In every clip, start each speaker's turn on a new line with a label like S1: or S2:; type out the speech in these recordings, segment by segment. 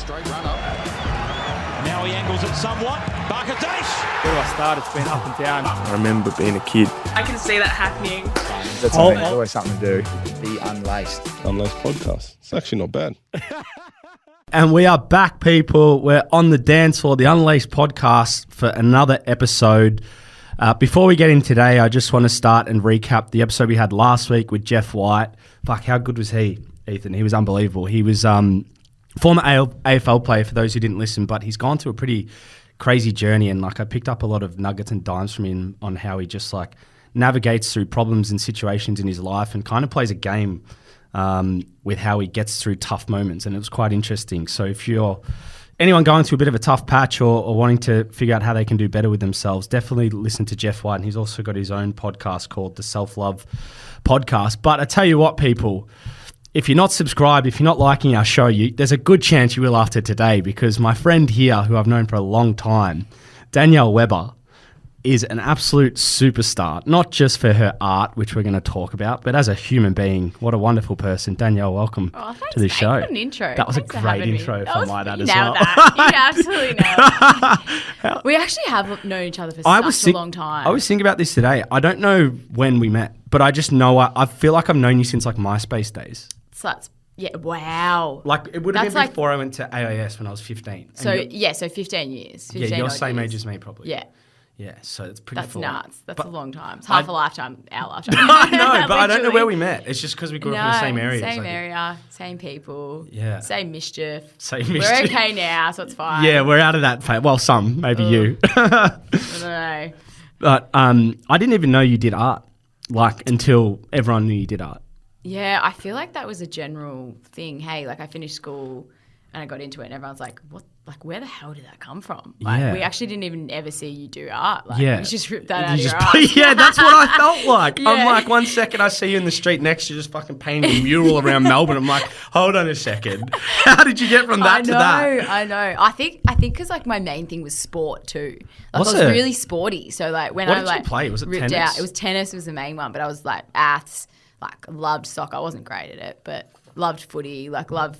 S1: straight run up.
S2: Now he angles it somewhat. Barkadash!
S3: Where do I start? It's been up and down.
S4: I remember being a kid.
S5: I can see that happening.
S3: That's something, there's always something to do.
S1: Be unlaced.
S4: Unlaced podcast. It's actually not bad.
S6: And we are back, people. We're on the dance floor, the Unleashed podcast, for another episode. Before we get in today, I just want to start and recap the episode we had last week with Jeff White. Fuck, how good was he, Ethan? He was unbelievable. He was former AFL player, for those who didn't listen, but he's gone through a pretty crazy journey, and I picked up a lot of nuggets and dimes from him on how he just navigates through problems and situations in his life and kind of plays a game with how he gets through tough moments, and it was quite interesting. So if you're anyone going through a bit of a tough patch or wanting to figure out how they can do better with themselves, definitely listen to Jeff White, and he's also got his own podcast called the Self-Love Podcast. But I tell you what, people, if you're not subscribed, if you're not liking our show, there's a good chance you will after today, because my friend here, who I've known for a long time, Danielle Weber, is an absolute superstar, not just for her art, which we're going to talk about, but as a human being. What a wonderful person. Danielle, welcome to the show.
S5: What an intro.
S6: That was a great intro, if I might add as well.
S5: You absolutely nailed it. We actually have known each other for such a long time.
S6: I was thinking about this today. I don't know when we met, but I just know I feel like I've known you since MySpace days.
S5: So that's, yeah, wow.
S6: It would have been before I went to AIS when I was 15.
S5: So 15 years. 15
S6: you're same
S5: years.
S6: age as me, probably.
S5: Yeah.
S6: Yeah, so it's pretty
S5: That's
S6: full.
S5: nuts. That's a long time. It's half a lifetime, our lifetime.
S6: I know, but I don't know where we met. It's just because we grew up in the same area.
S5: Same area, same people.
S6: Yeah.
S5: Same mischief.
S6: We're
S5: okay now, so it's fine.
S6: Yeah, we're out of that phase. Well, some, maybe you.
S5: I don't know.
S6: But I didn't even know you did art, until everyone knew you did art.
S5: Yeah, I feel like that was a general thing. Hey, I finished school and I got into it, and everyone's like, "What? Where the hell did that come from?" We actually didn't even ever see you do art. You just ripped that out of your ass.
S6: Yeah, that's what I felt like.
S5: Yeah.
S6: I'm like, one second I see you in the street next to you just fucking painting a mural around Melbourne. I'm like, hold on a second. How did you get from that to that?
S5: I know. I think because my main thing was sport too. I was really sporty. So when
S6: what did you play? Was it
S5: ripped
S6: tennis?
S5: out, it was tennis was the main one, but I was aths. Loved soccer. I wasn't great at it, but loved footy. Loved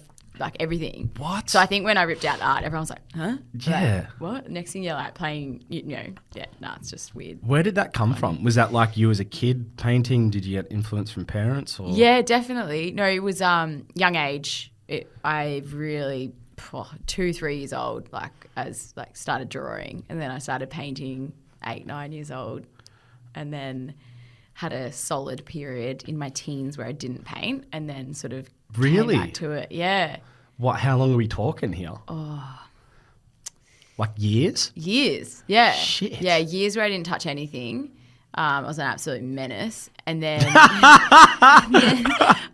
S5: everything.
S6: What?
S5: So I think when I ripped out art, everyone was like, huh?
S6: Yeah.
S5: What? Next thing you're playing, it's just weird.
S6: Where did that come from? Was that you as a kid painting? Did you get influence from parents? Or?
S5: Yeah, definitely. No, it was young age. I really, 2-3 years old, started drawing, and then I started painting 8-9 years old, and then had a solid period in my teens where I didn't paint, and then sort of came back to it. Yeah.
S6: What? How long are we talking here?
S5: Oh.
S6: Years?
S5: Years, yeah.
S6: Shit.
S5: Yeah, years where I didn't touch anything. I was an absolute menace. And then,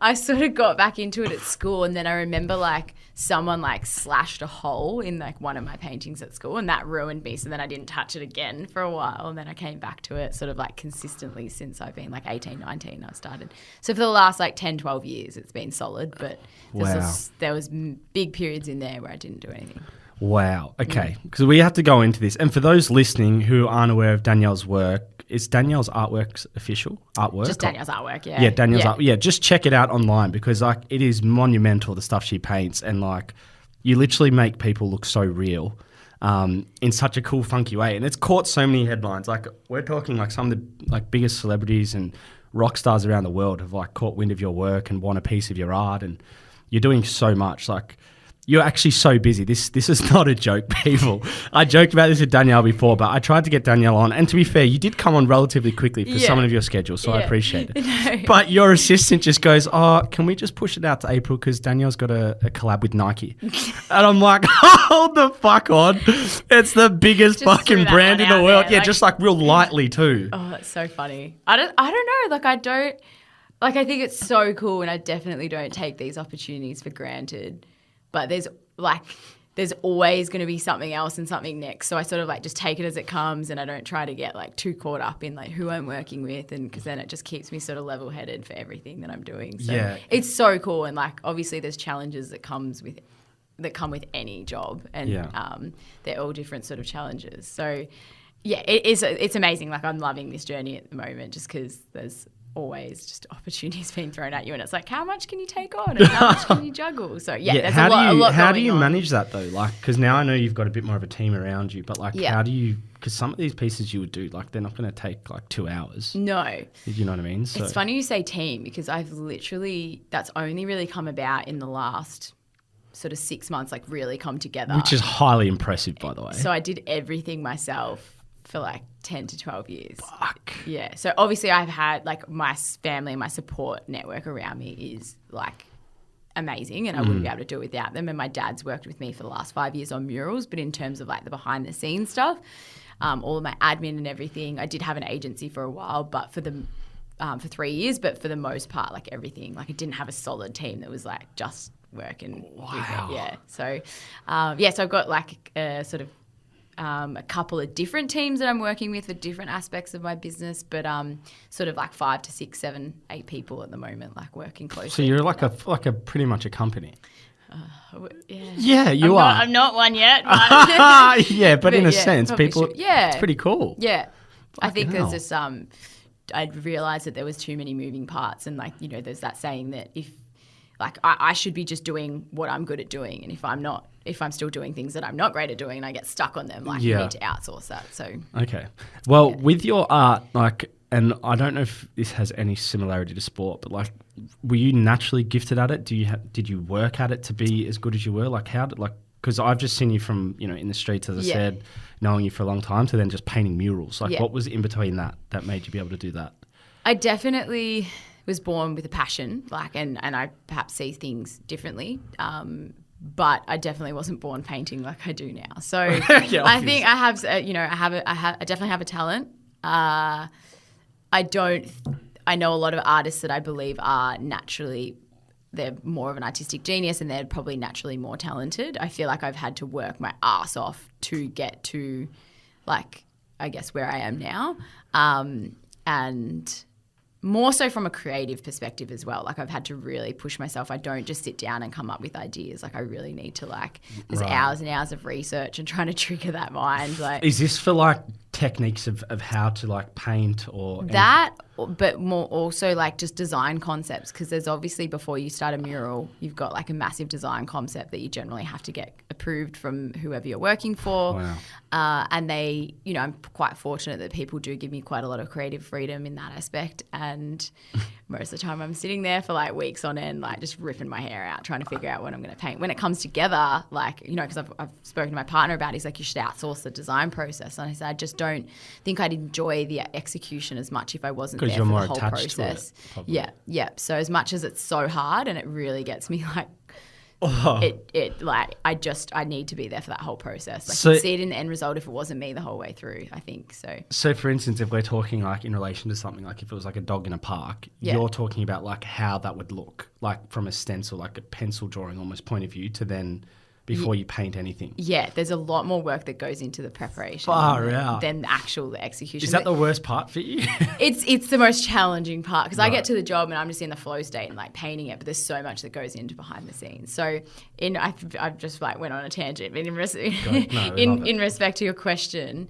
S5: I sort of got back into it at school, and then I remember someone slashed a hole in one of my paintings at school, and that ruined me. So then I didn't touch it again for a while, and then I came back to it sort of consistently since I've been 18, 19 I started. So for the last 10, 12 years it's been solid, but there was big periods in there where I didn't do anything.
S6: Wow. Okay. Because we have to go into this. And for those listening who aren't aware of Danielle's work, is Danielle's artwork official? Artwork?
S5: Just Danielle's artwork, yeah.
S6: Yeah, Danielle's art. Yeah, just check it out online, because it is monumental, the stuff she paints, and you literally make people look so real in such a cool, funky way. And it's caught so many headlines. We're talking some of the biggest celebrities and rock stars around the world have caught wind of your work and want a piece of your art, and you're doing so much. You're actually so busy. This is not a joke, people. I joked about this with Danielle before, but I tried to get Danielle on. And to be fair, you did come on relatively quickly for someone of your schedule, so I appreciate it.
S5: No.
S6: But your assistant just goes, can we just push it out to April, because Danielle's got a collab with Nike. And I'm like, hold the fuck on. It's the biggest fucking brand in the world. Yeah, just real lightly too.
S5: Oh, that's so funny. I don't know. I think it's so cool, and I definitely don't take these opportunities for granted. But there's always going to be something else and something next. So I sort of just take it as it comes, and I don't try to get too caught up in who I'm working with, and because then it just keeps me sort of level headed for everything that I'm doing. So it's so cool, and obviously there's challenges that come with any job, and they're all different sort of challenges. So yeah, it's amazing. I'm loving this journey at the moment, just because there's always just opportunities being thrown at you, and it's like, how much can you take on and how much can you juggle? So there's
S6: how
S5: a lot
S6: how do
S5: going
S6: you
S5: on.
S6: manage that though? Like, because now I know you've got a bit more of a team around you, but like, how do you? Because some of these pieces you would do, like, they're not going to take like 2 hours.
S5: No.
S6: You know what I mean? So
S5: It's funny you say team, because that's only really come about in the last sort of 6 months, like really come together.
S6: which is highly impressive, by the way.
S5: So I did everything myself for like 10 to 12 years.
S6: Fuck.
S5: Yeah. So obviously I've had like my family, my support network around me is like amazing, and I wouldn't be able to do it without them. And my dad's worked with me for the last 5 years on murals, but in terms of like the behind the scenes stuff, all of my admin and everything, I did have an agency for a while, but for 3 years, but for the most part, like everything, like I didn't have a solid team that was like just working with it. Yeah. So, so I've got like a sort of a couple of different teams that I'm working with for different aspects of my business, but sort of like 5 to 6, 7, 8 people at the moment, like working closely.
S6: So you're like a pretty much a company.
S5: Yeah,
S6: Yeah, you are.
S5: I'm not one yet. But
S6: yeah, but in a
S5: yeah,
S6: sense,
S5: probably
S6: people.
S5: should. Yeah.
S6: It's pretty cool.
S5: yeah, I think
S6: hell.
S5: there's just I realised that there was too many moving parts, and like, you know, there's that saying that if like I should be just doing what I'm good at doing, and if I'm still doing things that I'm not great at doing, and I get stuck on them, like you need to outsource that. So
S6: Okay. Well, with your art, like, and I don't know if this has any similarity to sport, but like, were you naturally gifted at it? Did you work at it to be as good as you were? Like, because I've just seen you from, you know, in the streets, as I said, knowing you for a long time, to then just painting murals. Like, what was in between that made you be able to do that?
S5: I definitely was born with a passion, like, and I perhaps see things differently. But I definitely wasn't born painting like I do now. So I think I have, I definitely have a talent. I know a lot of artists that I believe are naturally, they're more of an artistic genius, and they're probably naturally more talented. I feel like I've had to work my ass off to get to, like, I guess where I am now. And more so from a creative perspective as well. Like, I've had to really push myself. I don't just sit down and come up with ideas. Like, I really need to, like, there's hours and hours of research and trying to trigger that mind. Like,
S6: Is this for like techniques of how to like paint or
S5: that, but more also like just design concepts, because there's obviously, before you start a mural, you've got like a massive design concept that you generally have to get approved from whoever you're working for.
S6: Wow.
S5: And they, you know, I'm quite fortunate that people do give me quite a lot of creative freedom in that aspect, and most of the time I'm sitting there for like weeks on end, like just ripping my hair out trying to figure out what I'm going to paint. When it comes together, like, you know, because I've spoken to my partner about it, he's like, you should outsource the design process. And I said, I just don't think I'd enjoy the execution as much if I wasn't there
S6: you're
S5: for
S6: more
S5: the whole
S6: attached
S5: process.
S6: to it, probably.
S5: Yeah. So as much as it's so hard and it really gets me like, I need to be there for that whole process. Like,
S6: So-
S5: you'd see it in the end result if it wasn't me the whole way through, I think. So
S6: for instance, if we're talking like in relation to something, like if it was like a dog in a park,
S5: Yeah.
S6: you're talking about like how that would look, like from a stencil, like a pencil drawing almost point of view, to then before you paint anything.
S5: yeah, there's a lot more work that goes into the preparation
S6: Far out.
S5: than the actual execution.
S6: Is that the worst part for you?
S5: It's the most challenging part, because I get to the job and I'm just in the flow state and like painting it, but there's so much that goes into behind the scenes. So I've just like went on a tangent, but in respect to your question,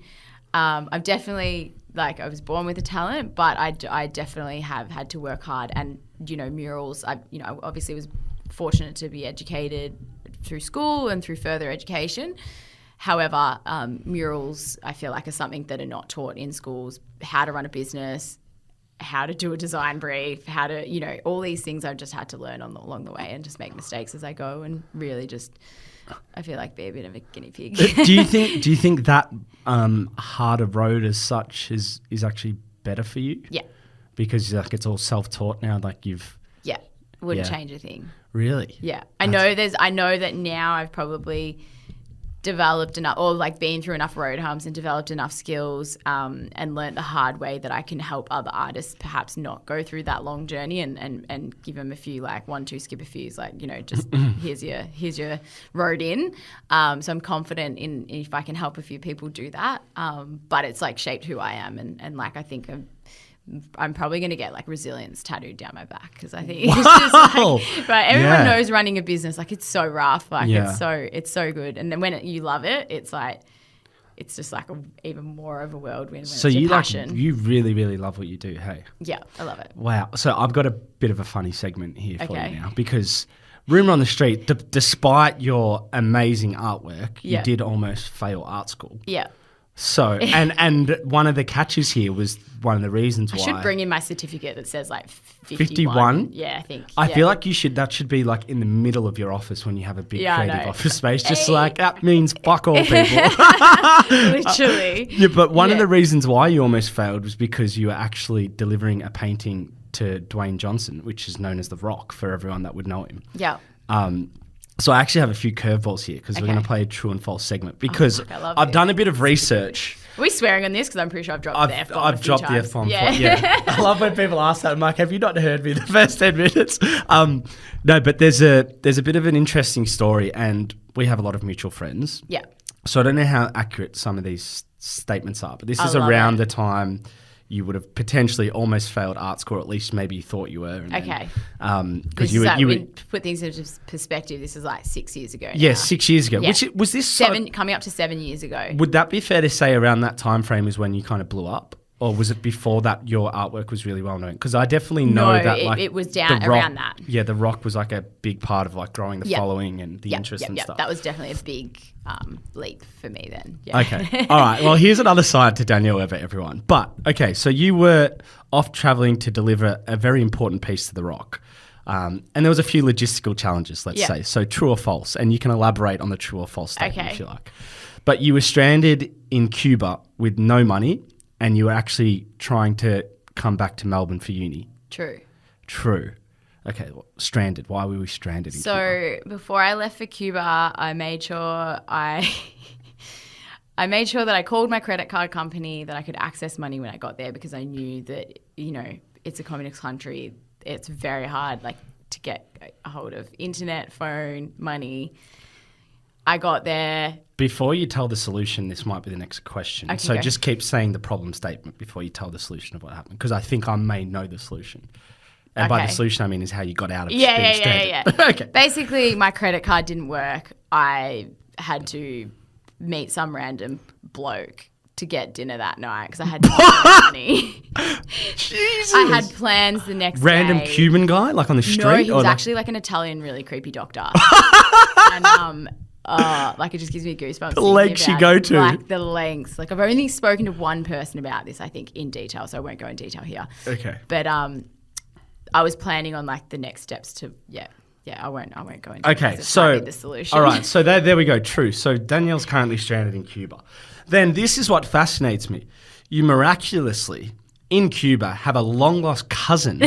S5: I'm definitely, like, I was born with a talent, but I definitely have had to work hard. And, you know, murals, I obviously was fortunate to be educated through school and through further education. However, murals, I feel like, are something that are not taught in schools. How to run a business, how to do a design brief, how to, you know, all these things I've just had to learn along the way, and just make mistakes as I go, and really just, I feel like, be a bit of a guinea pig.
S6: Do you think that harder road as such is actually better for you?
S5: Yeah.
S6: Because like it's all self-taught now, like you've...
S5: Yeah. Wouldn't
S6: Yeah.
S5: change a thing.
S6: Really?
S5: Yeah. I know that now I've probably developed enough, or like been through enough road humps and developed enough skills, and learnt the hard way that I can help other artists perhaps not go through that long journey, and give them a few, like 1, 2, skip a fews, like, you know, just here's your road in. So I'm confident in if I can help a few people do that. But it's like shaped who I am, and like I think I'm probably going to get like resilience tattooed down my back, because I think it's just like, right, everyone knows running a business, like, it's so rough, like it's so good, and then when you love it, it's like it's just like even more of a whirlwind when
S6: So
S5: it's your
S6: you
S5: passion.
S6: you really, really love what you do, hey?
S5: Yeah, I love it.
S6: Wow. So I've got a bit of a funny segment here for
S5: Okay.
S6: you now because Rumour on the Street, despite your amazing artwork, you
S5: Yeah.
S6: did almost fail art school.
S5: Yeah.
S6: So, and one of the catches here was one of the reasons
S5: I
S6: why.
S5: should bring in my certificate that says like 51.
S6: 51?
S5: Yeah, I think.
S6: I
S5: yeah.
S6: feel like that should be like in the middle of your office when you have a big
S5: Yeah, I
S6: creative
S5: know.
S6: office space. Just
S5: Hey.
S6: like, that means fuck all people.
S5: Literally.
S6: Yeah, but one of
S5: Yeah.
S6: the reasons why you almost failed was because you were actually delivering a painting to Dwayne Johnson, which is known as The Rock for everyone that would know him.
S5: Yeah.
S6: So I actually have a few curveballs here because we're
S5: Okay.
S6: going to play a true and false segment because
S5: fuck, I love
S6: I've
S5: this.
S6: done a bit of research.
S5: Are we swearing on this? Because I'm pretty sure I've dropped the F-bomb
S6: I've
S5: a few
S6: dropped the
S5: times.
S6: F-bomb.
S5: Yeah.
S6: Yeah. I love when people ask that. I'm like, have you not heard me the first 10 minutes? No, but there's a bit of an interesting story and we have a lot of mutual friends.
S5: Yeah.
S6: So I don't know how accurate some of these statements are, but this
S5: I
S6: is
S5: love
S6: around
S5: it.
S6: the time you would have potentially almost failed art school, or at least maybe you thought you were. And
S5: Okay.
S6: Because you were
S5: to put things into perspective, this is like 6 years ago.
S6: yeah,
S5: now.
S6: 6 years ago.
S5: Yeah.
S6: Which was this
S5: Coming up to 7 years ago.
S6: Would that be fair to say around that time frame is when you kind of blew up? Or was it before that your artwork was really well known? Because I definitely know
S5: No,
S6: that
S5: it was down
S6: The Rock-
S5: around that.
S6: Yeah, The Rock was like a big part of like growing the
S5: Yeah.
S6: following and the interest and stuff.
S5: That was definitely a big leap for me then. Yeah.
S6: Okay. All right. Well, here's another side to Danielle Weber, everyone. But, okay, so you were off traveling to deliver a very important piece to The Rock. And there was a few logistical challenges, let's
S5: Yeah.
S6: say. So true or false? And you can elaborate on the true or false statement
S5: Okay.
S6: if you like. But you were stranded in Cuba with no money and you were actually trying to come back to Melbourne for uni.
S5: True.
S6: True. Okay, well, stranded. Why were we stranded in Cuba?
S5: So before I left for Cuba, I made sure I that I called my credit card company that I could access money when I got there because I knew that, you know, it's a communist country. It's very hard like to get a hold of internet, phone, money. I got there.
S6: Before you tell the solution, this might be the next question.
S5: Okay,
S6: So
S5: go.
S6: just keep saying the problem statement before you tell the solution of what happened, because I think I may know the solution. And by the
S5: Okay.
S6: solution, I mean is how you got out of being
S5: Yeah.
S6: stranded. Okay.
S5: Basically, my credit card didn't work. I had to meet some random bloke to get dinner that night because I had no money.
S6: Jesus.
S5: I had plans the next
S6: Random
S5: day.
S6: Cuban guy, like on the street?
S5: No, he
S6: or
S5: was
S6: like-
S5: actually like an Italian, really creepy doctor. And like it just gives me goosebumps. The
S6: lengths you go to.
S5: Like the lengths. Like I've only spoken to one person about this, I think, in detail, so I won't go in detail here.
S6: Okay.
S5: But I was planning on like the next steps to I won't go into it
S6: Okay,
S5: 'cause it
S6: so
S5: might be the solution.
S6: all right, so there we go. True. So Danielle's currently stranded in Cuba. Then this is what fascinates me. You miraculously in Cuba have a long lost cousin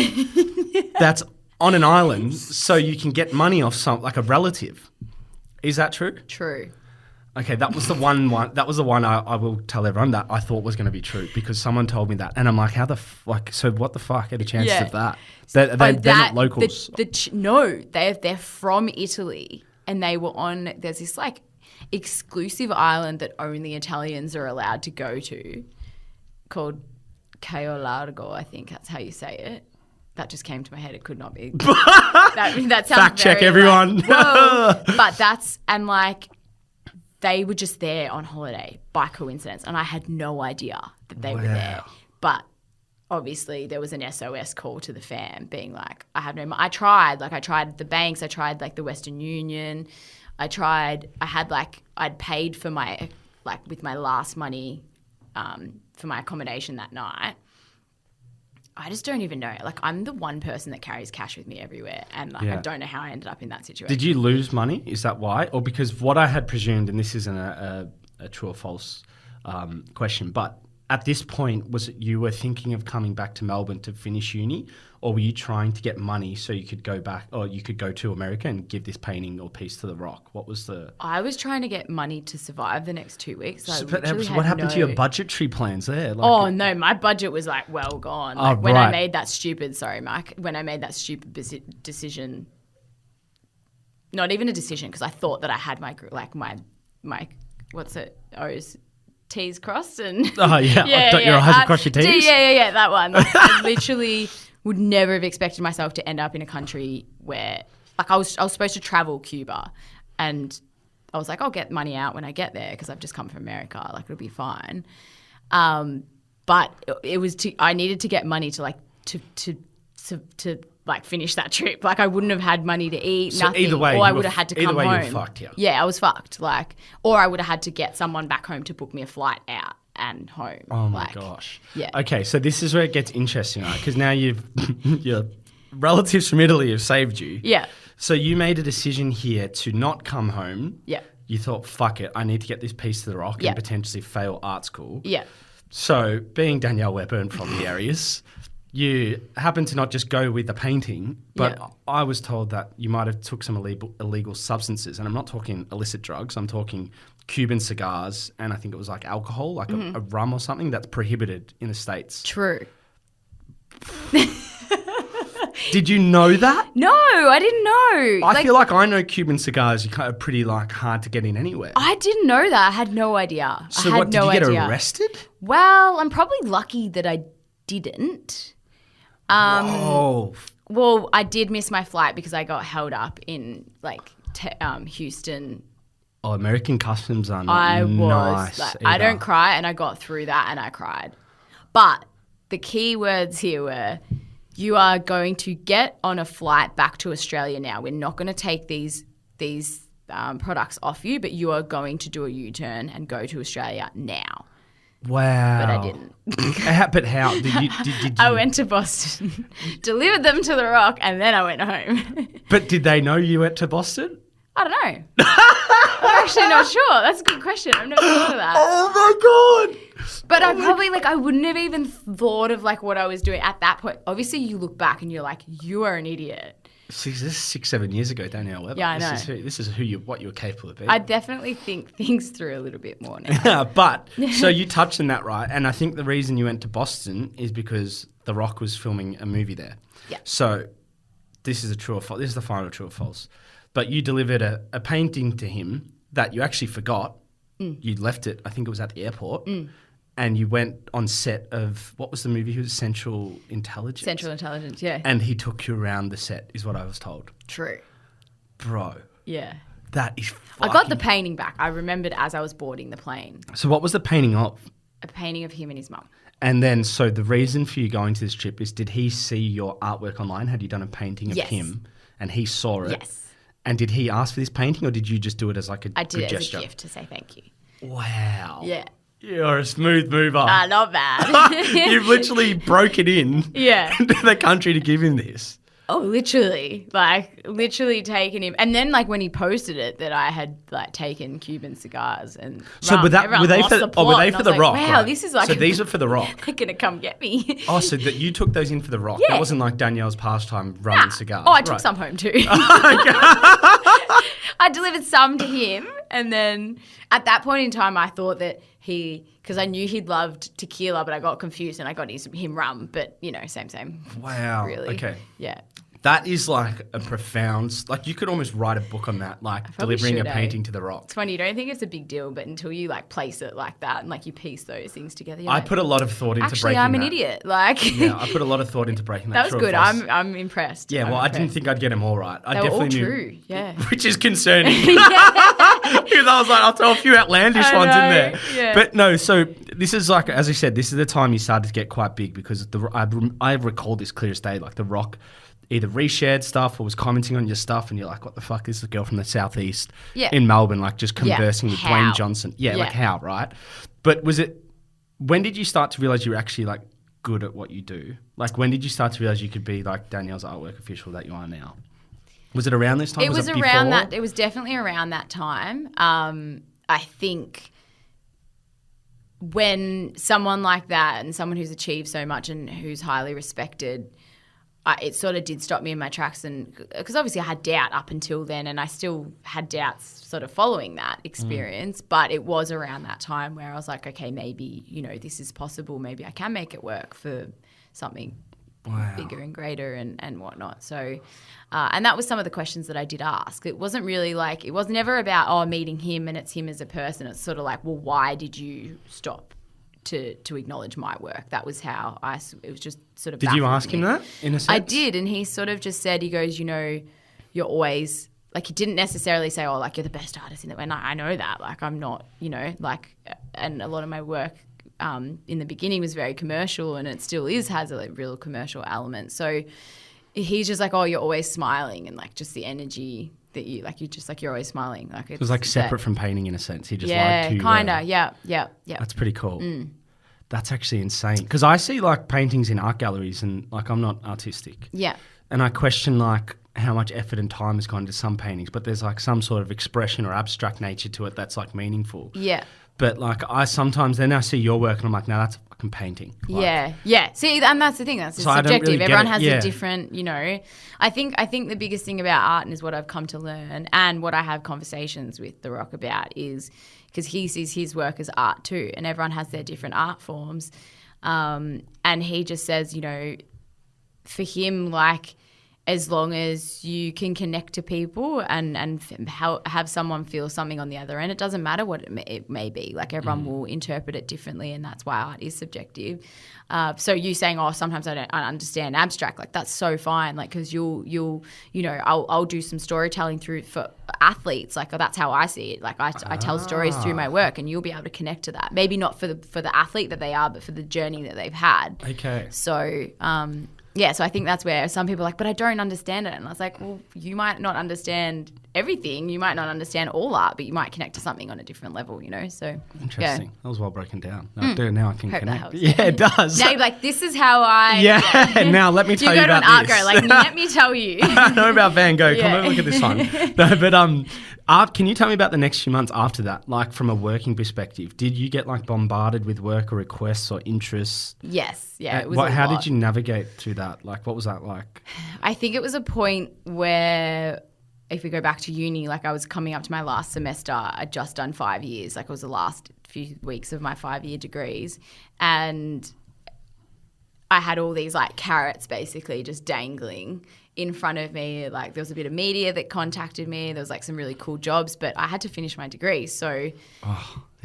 S6: that's on an island, so you can get money off like a relative. Is that true?
S5: True.
S6: Okay, that was the one. That was the one I will tell everyone that I thought was going to be true because someone told me that, and I'm like, how the so what the fuck are the chances
S5: Yeah.
S6: of that? They're not locals.
S5: No, they're from Italy, and they were on. There's this like exclusive island that only Italians are allowed to go to, called Cayo Largo. I think that's how you say it. That just came to my head. It could not be. that sounds
S6: Fact check,
S5: very,
S6: everyone.
S5: Like, whoa. But that's and like. They were just there on holiday by coincidence, and I had no idea that they were there. But obviously, there was an SOS call to the fam, being like, "I have no money." I tried the banks, I tried like the Western Union, I'd paid for my with my last money for my accommodation that night. I just don't even know. Like, I'm the one person that carries cash with me everywhere. And, I don't know how I ended up in that situation.
S6: Did you lose money? Is that why? Or because what I had presumed, and this isn't a true or false question, but at this point, was it you were thinking of coming back to Melbourne to finish uni? Or were you trying to get money so you could go back, or you could go to America and give this painting or piece to The Rock? What was the...
S5: I was trying to get money to survive the next 2 weeks. So
S6: what happened to your budgetary plans there?
S5: Oh, no, my budget was like well gone. Like, when I made that stupid, sorry, Mike, when I made that stupid decision, not even a decision, because I thought that I had my what's it, O's, T's crossed and...
S6: Oh, yeah. Dot your I's and cross your T's?
S5: Yeah, that one. Like, I literally would never have expected myself to end up in a country where... Like, I was supposed to travel Cuba, and I was like, I'll get money out when I get there because I've just come from America. Like, it'll be fine. But it was I needed to get money to finish that trip. Like, I wouldn't have had money to eat,
S6: So
S5: nothing.
S6: either way,
S5: or I would have had to come home.
S6: Either way, you were fucked, yeah.
S5: Yeah, I was fucked. Like, or I would have had to get someone back home to book me a flight out and home.
S6: Oh my
S5: like,
S6: gosh.
S5: Yeah.
S6: Okay, so this is where it gets interesting, right? Because now your relatives from Italy have saved you.
S5: Yeah.
S6: So you made a decision here to not come home.
S5: Yeah.
S6: You thought, fuck it, I need to get this piece to the rock
S5: Yeah.
S6: and potentially fail art school.
S5: Yeah.
S6: So being Danielle Weber and from the areas, you happen to not just go with the painting, but
S5: Yeah.
S6: I was told that you might have took some illegal substances. And I'm not talking illicit drugs. I'm talking Cuban cigars and I think it was like alcohol, like a rum or something that's prohibited in the States.
S5: True.
S6: Did you know that?
S5: No, I didn't know.
S6: I feel like I know Cuban cigars are kind of pretty like hard to get in anywhere.
S5: I didn't know that. I had no idea.
S6: So
S5: I had
S6: what, did
S5: no
S6: you get
S5: idea.
S6: arrested?
S5: Well, I'm probably lucky that I didn't.
S6: Oh,
S5: Well, I did miss my flight because I got held up in like Houston.
S6: oh, American customs are not
S5: I was
S6: nice.
S5: like, I
S6: either.
S5: don't cry, and I got through that, and I cried. But the key words here were, you are going to get on a flight back to Australia now. We're not going to take these products off you, but you are going to do a U-turn and go to Australia now.
S6: Wow.
S5: But I didn't.
S6: But how? Did you?
S5: I went to Boston, delivered them to the Rock, and then I went home.
S6: But did they know you went to Boston?
S5: I don't know. I'm actually not sure. That's a good question. I've never thought of that.
S6: Oh my god!
S5: But I probably I wouldn't have even thought of like what I was doing at that point. Obviously, you look back and you're like, you are an idiot.
S6: See, this is 6-7 years ago, Danielle Weber.
S5: Yeah, I know.
S6: This is what you were capable of being.
S5: I definitely think things through a little bit more now.
S6: But so you touched on that, right? And I think the reason you went to Boston is because The Rock was filming a movie there.
S5: Yeah.
S6: So this is a true or false. This is the final true or false. But you delivered a painting to him that you actually forgot. You left it, I think it was at the airport. And you went on set of, what was the movie? It was Central Intelligence.
S5: Central Intelligence, yeah.
S6: And he took you around the set, is what I was told.
S5: True.
S6: Bro,
S5: Yeah.
S6: that is
S5: I got the painting back. I remembered as I was boarding the plane.
S6: So what was the painting of?
S5: A painting of him and his mum.
S6: And then, so the reason for you going to this trip is, did he see your artwork online? Had you done a painting of
S5: Yes.
S6: him? And he saw it?
S5: Yes.
S6: And did he ask for this painting, or did you just do it as like a
S5: I did
S6: good
S5: it
S6: gesture?
S5: as a gift to say thank you.
S6: Wow.
S5: Yeah.
S6: You're a smooth mover.
S5: Not bad.
S6: You've literally broken in
S5: Yeah.
S6: to the country to give him this.
S5: Oh, literally taken him. And then when he posted it that I had taken Cuban cigars and
S6: So
S5: rum,
S6: were they
S5: everyone
S6: for
S5: lost the plot,
S6: were they
S5: and I
S6: for
S5: was
S6: the Rock?
S5: Wow,
S6: right?
S5: this is
S6: So these are for the Rock.
S5: they're gonna come get me.
S6: Oh, so that you took those in for the Rock.
S5: Yeah.
S6: That wasn't like Danielle's pastime rum
S5: Nah.
S6: and cigars.
S5: Oh, I took
S6: Right.
S5: some home too. I delivered some to him, and then at that point in time, I thought that because I knew he'd loved tequila, but I got confused and I got him rum. But same.
S6: Wow.
S5: Really.
S6: Okay.
S5: Yeah.
S6: That is like a profound, you could almost write a book on that,
S5: probably
S6: delivering
S5: should,
S6: a painting to the Rock.
S5: It's funny, you don't think it's a big deal, but until you place it like that and you piece those things together, you're
S6: I
S5: like,
S6: put a lot of thought into
S5: actually,
S6: breaking
S5: I'm an
S6: that.
S5: idiot.
S6: Yeah, I put a lot of thought into breaking that.
S5: that was
S6: true or
S5: good.
S6: false.
S5: I'm impressed.
S6: Yeah,
S5: I'm
S6: well, I didn't
S5: impressed.
S6: think I'd get them all right. I
S5: They were all
S6: definitely knew.
S5: true. Yeah.
S6: Which is concerning. Because I was like, I'll throw a few outlandish
S5: I
S6: ones in
S5: know,
S6: there.
S5: yeah.
S6: But no, so this is as I said, this is the time you started to get quite big because I recall this clear as day, The Rock either reshared stuff or was commenting on your stuff and you're like, what the fuck is the girl from the southeast in Melbourne, just conversing with
S5: How?
S6: Dwayne Johnson. Yeah, how, right? But when did you start to realize you were actually good at what you do? When did you start to realize you could be Danielle's artwork official that you are now? Was it around this time?
S5: It was
S6: before?
S5: around that. It was definitely around that time. I think when someone like that and someone who's achieved so much and who's highly respected, it sort of did stop me in my tracks, and because obviously I had doubt up until then, and I still had doubts sort of following that experience. But it was around that time where I was like, okay, maybe this is possible. Maybe I can make it work for something bigger and greater and whatnot. So, and that was some of the questions that I did ask. It wasn't really it was never about meeting him and it's him as a person. It's sort of well, why did you stop to acknowledge my work? That was how it was just sort of.
S6: Did you ask him that in a sense?
S5: I did, and he sort of just said, he goes, you're always like he didn't necessarily say, oh, like you're the best artist in the world. And I know that, like I'm not, you know, like, and a lot of my work in the beginning was very commercial, and it still has a like, real commercial element. So he's just like, oh, you're always smiling, and like just the energy that you're always smiling. Like
S6: it was like separate from painting in a sense. He just
S5: yeah,
S6: liked to
S5: kind of, yeah.
S6: That's pretty cool. That's actually insane, because I see like paintings in art galleries, and like I'm not artistic.
S5: Yeah.
S6: And I question like how much effort and time has gone into some paintings, but there's like some sort of expression or abstract nature to it that's like meaningful.
S5: Yeah.
S6: But like I sometimes then I see your work and I'm like, no, that's a fucking painting. Like,
S5: yeah. See, and that's the thing. That's
S6: So I don't
S5: subjective.
S6: really get
S5: Everyone
S6: it.
S5: has
S6: Yeah.
S5: a different, you know. I think the biggest thing about art, and is what I've come to learn, and what I have conversations with The Rock about, is because he sees his work as art too, and everyone has their different art forms. And he just says, you know, for him, like, as long as you can connect to people and have someone feel something on the other end, it doesn't matter what it may be. Like everyone will interpret it differently, and that's why art is subjective. So you saying, oh, sometimes I understand abstract, like that's so fine. Like because you'll you know, I'll do some storytelling for athletes. Like that's how I see it. Like I tell stories through my work, and you'll be able to connect to that. Maybe not for the athlete that they are, but for the journey that they've had.
S6: Okay.
S5: So yeah, so I think that's where some people are like, but I don't understand it. And I was like, well, you might not understand everything. You might not understand all art, but you might connect to something on a different level, you know? So,
S6: Interesting.
S5: Yeah.
S6: That was well broken down. Now I can
S5: Hope that
S6: connect.
S5: helps.
S6: Yeah, it does.
S5: Now you're like, this is how I...
S6: Yeah, now let me tell you about
S5: go to an art
S6: this.
S5: gallery, like, let me tell you.
S6: I know about Van Gogh. Come
S5: Yeah.
S6: over, look at this one. No, but art. Can you tell me about the next few months after that? Like from a working perspective, did you get like bombarded with work or requests or interests?
S5: Yes, yeah. It was
S6: How
S5: lot.
S6: did you navigate through that? Like, what was that like?
S5: I think it was a point where, if we go back to uni, like I was coming up to my last semester. I'd just done 5 years. Like it was the last few weeks of my 5-year degrees, and I had all these like carrots basically just dangling in front of me. Like there was a bit of media that contacted me. There was like some really cool jobs, but I had to finish my degree. So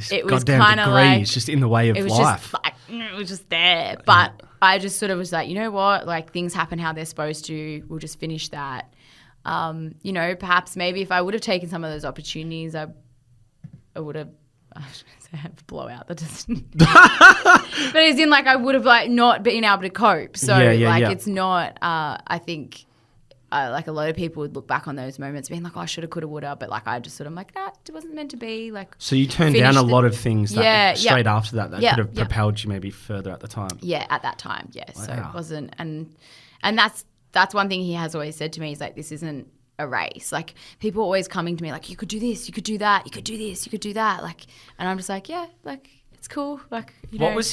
S5: it was kind of like,
S6: it's just in the way of
S5: it was
S6: life.
S5: just like, it was just there. But I just sort of was like, you know what? Like things happen how they're supposed to. We'll just finish that. You know, perhaps maybe if I would have taken some of those opportunities, I would have, I was going to say have blowout. That doesn't. But as in like I would have like not been able to cope. So it's not, I think like a lot of people would look back on those moments being like, oh, I shoulda, coulda, woulda. But like I just sort of like, nah, it wasn't meant to be. Like,
S6: so you turned down a lot of things that straight after that could have propelled you maybe further at the time.
S5: Yeah, at that time, yeah.
S6: Wow.
S5: So it wasn't, and that's one thing he has always said to me is like, this isn't a race. Like people always coming to me like, you could do this, you could do that, you could do this, you could do that. Like, and I'm just like, yeah, like it's cool. Like, you know.
S6: What was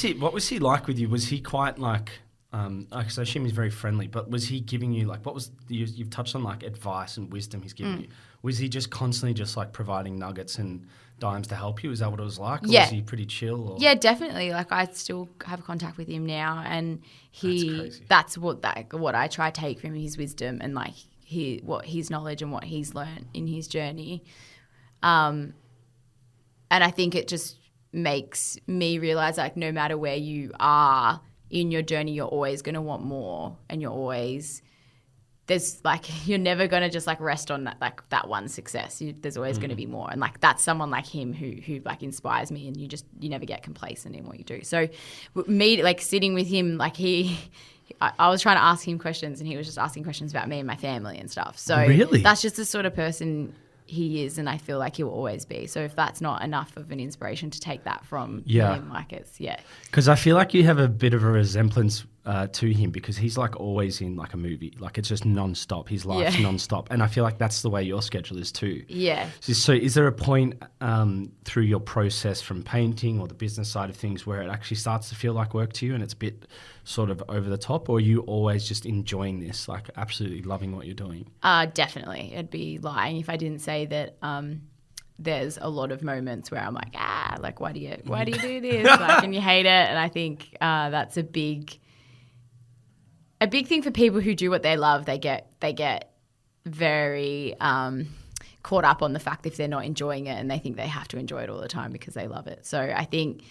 S6: he like with you? Was he quite like, because I assume he's very friendly, but was he giving you like, what was, you've touched on like advice and wisdom he's giving you. Was he just constantly just like providing nuggets and dimes to help you? Is that what it was like? Or was he pretty chill? Or?
S5: Yeah, definitely. Like I still have contact with him now, and that's what I try to take from his wisdom and like what his knowledge and what he's learned in his journey. And I think it just makes me realize like no matter where you are in your journey, you're always going to want more, and you're never going to just like rest on that one success. There's always going to be more. And like that's someone like him who like inspires me, and you never get complacent in what you do. So me like sitting with him, like I was trying to ask him questions, and he was just asking questions about me and my family and stuff. So
S6: really?
S5: That's just the sort of person he is, and I feel like he'll always be. So if that's not enough of an inspiration to take that from him, like it's,
S6: Because I feel like you have a bit of a resemblance to him, because he's like always in like a movie. Like it's just non-stop. His life's non-stop. And I feel like that's the way your schedule is too.
S5: Yeah.
S6: So is there a point through your process from painting or the business side of things where it actually starts to feel like work to you and it's a bit sort of over the top, or are you always just enjoying this, like absolutely loving what you're doing?
S5: Definitely. It'd be lying if I didn't say that there's a lot of moments where I'm like, like why do you do this? Like, and you hate it. And I think that's a big thing for people who do what they love. They get very caught up on the fact if they're not enjoying it, and they think they have to enjoy it all the time because they love it. So I think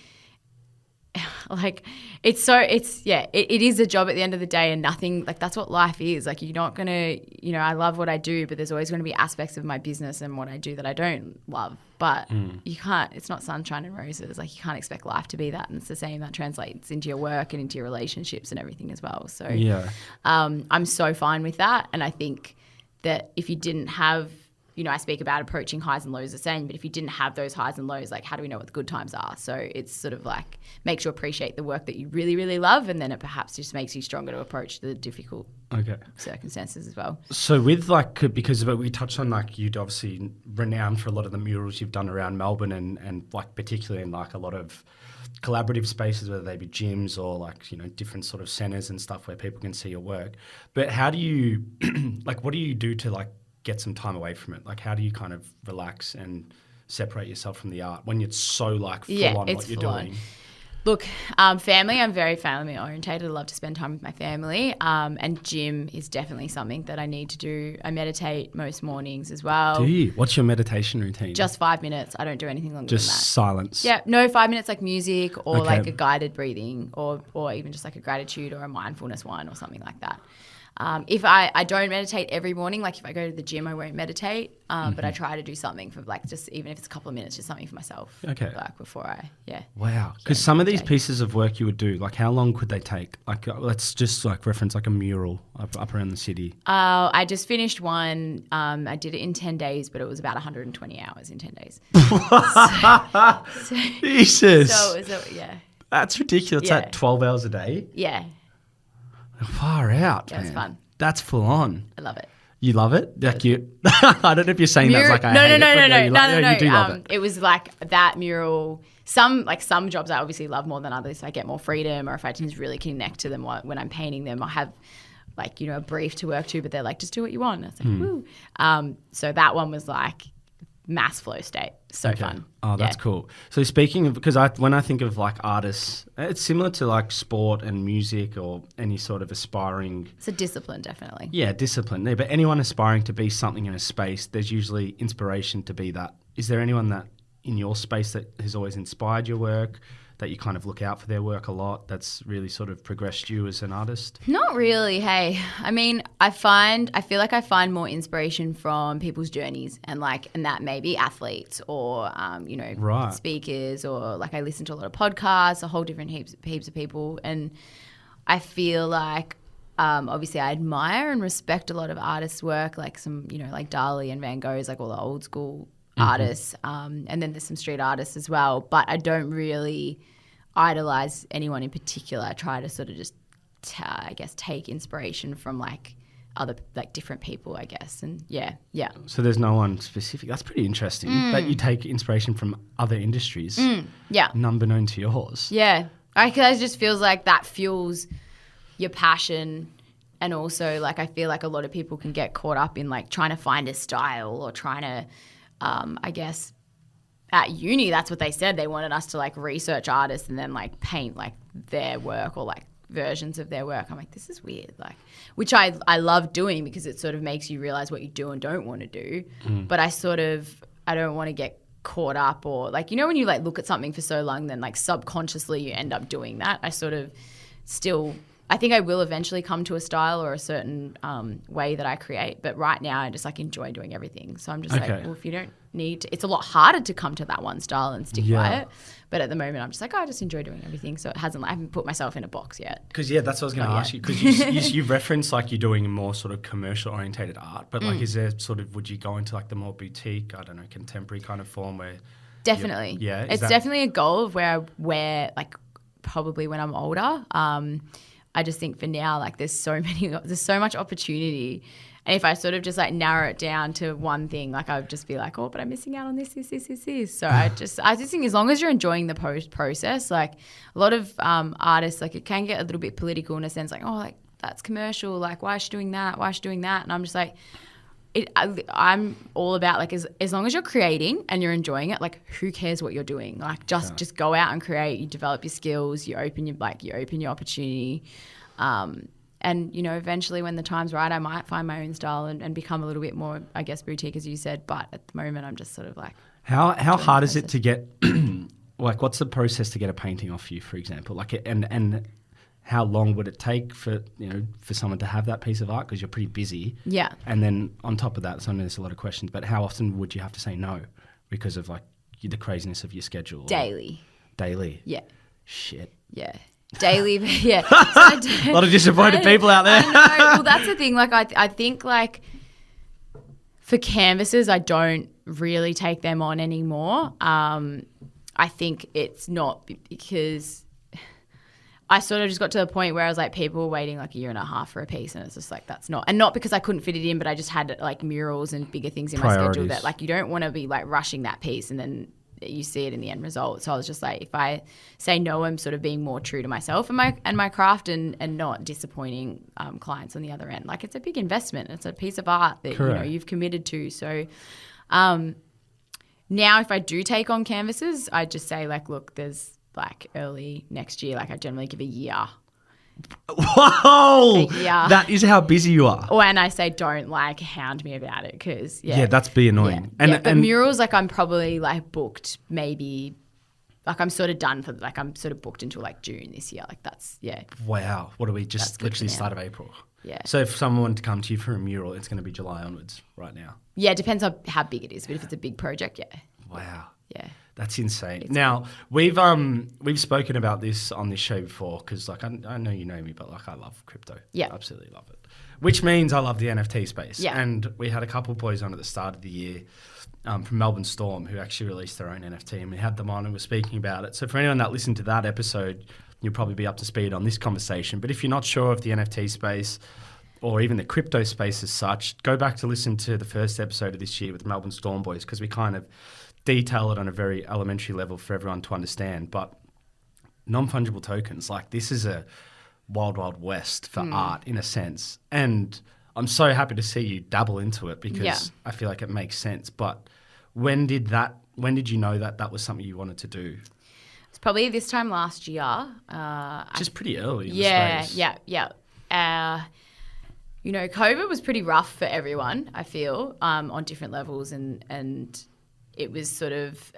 S5: like it is a job at the end of the day, and nothing like that's what life is. Like you're not gonna, I love what I do, but there's always going to be aspects of my business and what I do that I don't love. But you can't. It's not sunshine and roses. Like you can't expect life to be that, and it's the same that translates into your work and into your relationships and everything as well. So I'm so fine with that, and I think that if you didn't have, I speak about approaching highs and lows the same, but if you didn't have those highs and lows, like how do we know what the good times are? So it's sort of like makes you appreciate the work that you really, really love, and then it perhaps just makes you stronger to approach the difficult circumstances as well.
S6: So with because we touched on you'd obviously renowned for a lot of the murals you've done around Melbourne and like particularly in like a lot of collaborative spaces, whether they be gyms or different sort of centres and stuff where people can see your work. But how do you, what do you do to get some time away from it? Like how do you kind of relax and separate yourself from the art when it's so full on what you're doing?
S5: Look, family, I'm very family orientated. I love to spend time with my family. And gym is definitely something that I need to do. I meditate most mornings as well.
S6: Do you? What's your meditation routine?
S5: Just 5 minutes. I don't do anything longer than that.
S6: Just silence?
S5: Yeah. No, 5 minutes like music or like a guided breathing or even just like a gratitude or a mindfulness one or something like that. If I don't meditate every morning, like if I go to the gym, I won't meditate, but I try to do something for just even if it's a couple of minutes, just something for myself.
S6: Okay.
S5: Before
S6: Wow. Because some of these pieces of work you would do, how long could they take? Let's just reference a mural up around the city.
S5: I just finished one. I did it in 10 days, but it was about 120 hours in 10 days.
S6: Jesus.
S5: So
S6: That's ridiculous.
S5: Yeah.
S6: That's 12 hours a day?
S5: Yeah.
S6: Far out,
S5: Yeah,
S6: man.
S5: it's fun.
S6: That's full on.
S5: I love it.
S6: You love it? I don't know if you're saying that like I hate it.
S5: No.
S6: You do love it.
S5: It was like that mural. Some jobs I obviously love more than others. So I get more freedom, or if I just really connect to them when I'm painting them, I have a brief to work to, but they're like, just do what you want. And it's like, woo. So that one was like mass flow state. So fun.
S6: Oh, that's cool. So speaking of, because when I think of artists, it's similar to sport and music or any sort of aspiring.
S5: It's a discipline, definitely.
S6: Yeah, discipline. Yeah, but anyone aspiring to be something in a space, there's usually inspiration to be that. Is there anyone that in your space that has always inspired your work, that you kind of look out for their work a lot, that's really sort of progressed you as an artist?
S5: Not really, hey. I mean, I feel like I find more inspiration from people's journeys and that maybe athletes or, speakers, or I listen to a lot of podcasts, a whole different heaps of people. And I feel like, obviously I admire and respect a lot of artists' work, like some, like Dali and Van Gogh's, all the old school artists, and then there's some street artists as well, but I don't really idolize anyone in particular. I try to sort of just take inspiration from other different people, I guess. And yeah
S6: So there's no one specific. That's pretty interesting that you take inspiration from other industries, unbeknown to yours.
S5: I just feels like that fuels your passion. And also I feel like a lot of people can get caught up in trying to find a style or trying to I guess at uni, that's what they said. They wanted us to research artists and then paint their work or versions of their work. I'm like, this is weird. Which I love doing because it sort of makes you realize what you do and don't want to do. But I don't want to get caught up or when you look at something for so long, then subconsciously you end up doing that. I sort of I think I will eventually come to a style or a certain way that I create. But right now I just enjoy doing everything. So I'm just well, if you don't need to, it's a lot harder to come to that one style and stick by it. But at the moment I'm just I just enjoy doing everything. So I haven't put myself in a box yet.
S6: Because that's what I was going to ask you. Because you referenced you're doing more sort of commercial orientated art. But is there would you go into the more boutique, I don't know, contemporary kind of form where? Definitely.
S5: It's definitely a goal of where I wear probably when I'm older. I just think for now, there's so much opportunity. And if I sort of just narrow it down to one thing, I would just be but I'm missing out on this. So I just think as long as you're enjoying the process, a lot of artists, it can get a little bit political in a sense, that's commercial. Why is she doing that? Why is she doing that? And I'm just I'm all about as long as you're creating and you're enjoying it, who cares what you're doing? Just go out and create. You develop your skills. You open your opportunity, and eventually when the time's right, I might find my own style and become a little bit more, I guess, boutique as you said. But at the moment, I'm just sort of
S6: how hard is it to get like, what's the process to get a painting off you, for example? Like, and how long would it take for someone to have that piece of art? Because you're pretty busy.
S5: Yeah.
S6: And then on top of that, so I know there's a lot of questions, but how often would you have to say no because of like the craziness of your schedule?
S5: Daily.
S6: Daily?
S5: Yeah.
S6: Shit.
S5: Yeah. Daily, yeah. So
S6: a lot of disappointed people out there.
S5: I know. Well, that's the thing. Like, I think, like, for canvases, I don't really take them on anymore. I think it's not because I sort of just got to the point where I was like, people were waiting like a year and a half for a piece, and it's just like, that's not, and not because I couldn't fit it in, but I just had like murals and bigger things in my schedule that, like, you don't want to be like rushing that piece and then you see it in the end result. So I was just like, if I say no, I'm sort of being more true to myself and my craft and not disappointing clients on the other end. Like, it's a big investment. It's a piece of art that you've committed to. So now if I do take on canvases, I just say like, look, there's like early next year. Like, I generally give a year.
S6: Whoa!
S5: Yeah.
S6: That is how busy you are.
S5: Or, and I say don't like hound me about it because
S6: that's be annoying.
S5: Yeah. But murals, like, I'm probably like booked maybe, like, I'm sort of done for, like, I'm sort of booked until like June this year. Like, that's
S6: Wow. What are we just literally start of April?
S5: Yeah.
S6: So if someone wanted to come to you for a mural, it's going to be July onwards right now.
S5: Yeah, it depends on how big it is, but if it's a big project, yeah.
S6: Wow.
S5: Yeah.
S6: That's insane. Now, we've spoken about this on this show before because, like, I know you know me, but, like, I love crypto.
S5: Yeah.
S6: I absolutely love it. Which means I love the NFT space.
S5: Yeah.
S6: And we had a couple of boys on at the start of the year from Melbourne Storm who actually released their own NFT, and we had them on and were speaking about it. So for anyone that listened to that episode, you'll probably be up to speed on this conversation. But if you're not sure of the NFT space or even the crypto space as such, go back to listen to the first episode of this year with the Melbourne Storm boys because we kind of detail it on a very elementary level for everyone to understand. But non-fungible tokens, like, this is a wild, wild west for art in a sense. And I'm so happy to see you dabble into it because I feel like it makes sense. But when did you know that was something you wanted to do?
S5: It's probably this time last year.
S6: Which is pretty early in the space.
S5: Yeah. COVID was pretty rough for everyone, I feel, on different levels, and it was sort of,